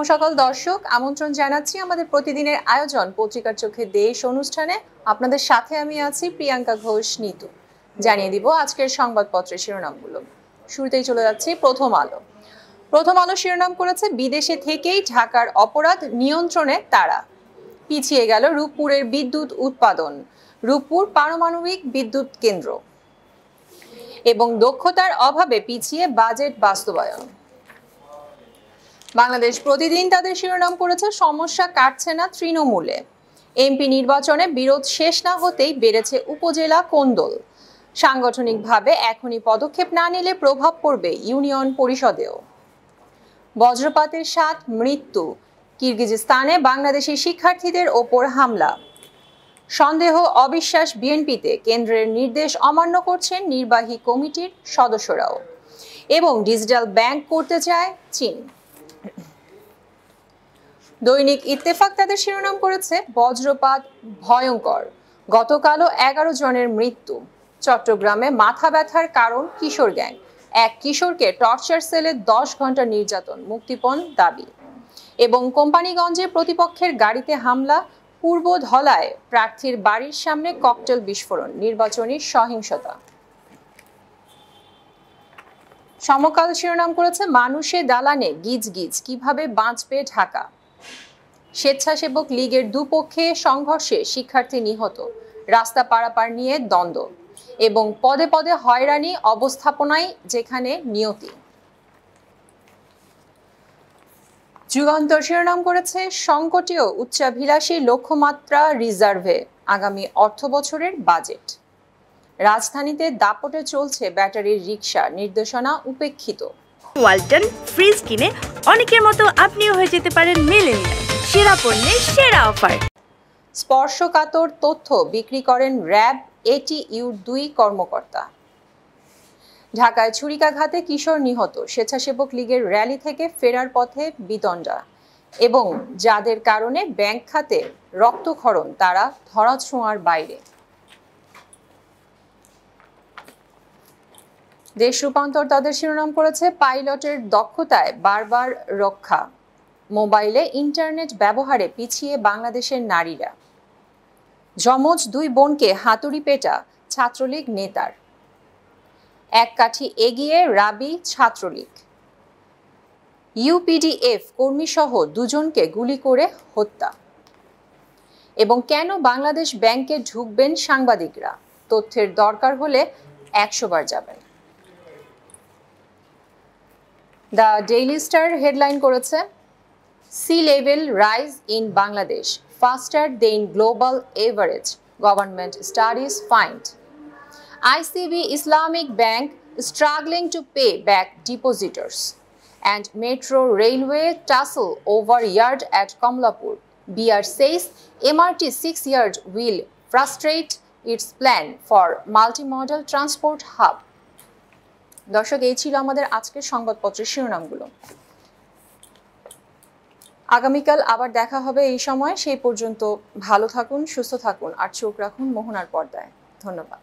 সকল দর্শক, আমন্ত্রণ জানাচ্ছি আমাদের প্রতিদিনের আয়োজন পত্রিকার চোখে দেশ অনুষ্ঠানে। আপনাদের সাথে আমি আছি প্রিয়াঙ্কা ঘোষ নিতু। জানিয়ে দিব আজকের সংবাদপত্রের শিরোনামগুলো। শুরুতেই চলে যাচ্ছি প্রথম আলো। প্রথম আলো শিরোনাম করেছে, বিদেশে থেকেই ঢাকার অপরাধ নিয়ন্ত্রণে তাড়া। পিছিয়ে গেল রূপপুরের বিদ্যুৎ উৎপাদন, রূপপুর পারমাণবিক বিদ্যুৎ কেন্দ্র। এবং দক্ষতার অভাবে পিছিয়ে বাজেট বাস্তবায়ন। বাংলাদেশ প্রতিদিন তাদের শিরোনাম করেছে, সমস্যা কাটছে না তৃণমূলে। এমপি নির্বাচনে বিরোধ শেষ না হতেই বেড়েছে উপজেলা কোন্দল। সাংগঠনিকভাবে এখনই পদক্ষেপ না নিলে প্রভাব পড়বে ইউনিয়ন পরিষদেও। বজ্রপাতের 7 মৃত্যু, কিরগিজস্তানে বাংলাদেশি শিক্ষার্থীদের ওপর হামলা। সন্দেহ অবিশ্বাস বিএনপিতে, কেন্দ্রের নির্দেশ অমান্য করছেন নির্বাহী কমিটির সদস্যরাও। এবং ডিজিটাল ব্যাংক করতে চায় চীন। দৈনিক ইত্তেফাক তাদের শিরোনাম করেছে, বজ্রপাত ভয়ঙ্কর, গতকালও 11 জনের মৃত্যু। চট্টগ্রামে মাথা ব্যথার কারণ কিশোর গ্যাং, এক কিশোরকে টর্চার সেলে 10 ঘন্টা নির্যাতন, মুক্তিপণ দাবি। এবং কোম্পানিগঞ্জে প্রতিপক্ষের গাড়িতে হামলা, পূর্ব ধলায় প্রার্থীর বাড়ির সামনে ককটেল বিস্ফোরণ, নির্বাচনী সহিংসতা। সমকাল শিরোনাম করেছে, মানুষে দালানে গিজ গিজ, কিভাবে বাঁচবে ঢাকা। স্বেচ্ছাসেবক লীগের দুপক্ষে সংঘর্ষে শিক্ষার্থী নিহত, রাস্তা পারাপার নিয়ে দ্বন্দ্ব। এবং পদে পদে হয়রানি অবস্থাপনায় যেখানে নিয়তি। যুগান্তর শিরোনাম করেছে, সংকটেও উচ্চাভিলাষী লক্ষ্যমাত্রা রিজার্ভে আগামী অর্থবছরের বাজেট। রাজধানীতে দাপটে চলছে ব্যাটারির রিকশা, নির্দেশনা উপেক্ষিত। ওয়ালটন ফ্রিজ কিনে অনেকের মতো আপনিও হয়ে যেতে পারেন মিলেনিয়াল, সেরা পণ্যের সেরা অফার। স্পর্শকাতর তথ্য বিক্রি করেন র্যাব এটিইউর 2 কর্মকর্তা। ঢাকায় ছুরিকাঘাতে কিশোর নিহত, স্বেচ্ছাসেবক লীগের র্যালি থেকে ফেরার পথে বিতণ্ডা। এবং যাদের কারণে ব্যাংক খাতে রক্তক্ষরণ, তারা ধরাছোঁয়ার বাইরে। দেশ রূপান্তর তাদের শিরোনাম করেছে, পাইলটের দক্ষতায় বারবার রক্ষা, মোবাইলে ইন্টারনেট ব্যবহারে পিছিয়ে বাংলাদেশের নারীরা। যমজ 2 বোনকে হাতুড়ি পেটা ছাত্রলীগ নেতার, এক কাঠি এগিয়ে রাবি ছাত্রলীগ। ইউপিডিএফ কর্মীসহ 2 জনকে গুলি করে হত্যা। এবং কেন বাংলাদেশ ব্যাংকে ঢুকবেন সাংবাদিকরা, তথ্যের দরকার হলে 100 বার যাবেন। দ্য ডেইলি স্টার হেডলাইন করেছে, sea level rise in Bangladesh faster than global average, government studies find. ICB Islamic Bank struggling to pay back depositors. And Metro Railway tussle over yard at Komlapur. BR says MRT 6-yard will frustrate its plan for multimodal transport hub. দর্শক, এই ছিল আমাদের আজকের সংবাদপত্রের শিরোনামগুলো। আগামীকাল আবার দেখা হবে এই সময়। সেই পর্যন্ত ভালো থাকুন, সুস্থ থাকুন আর চোখ রাখুন মোহনার পর্দায়। ধন্যবাদ।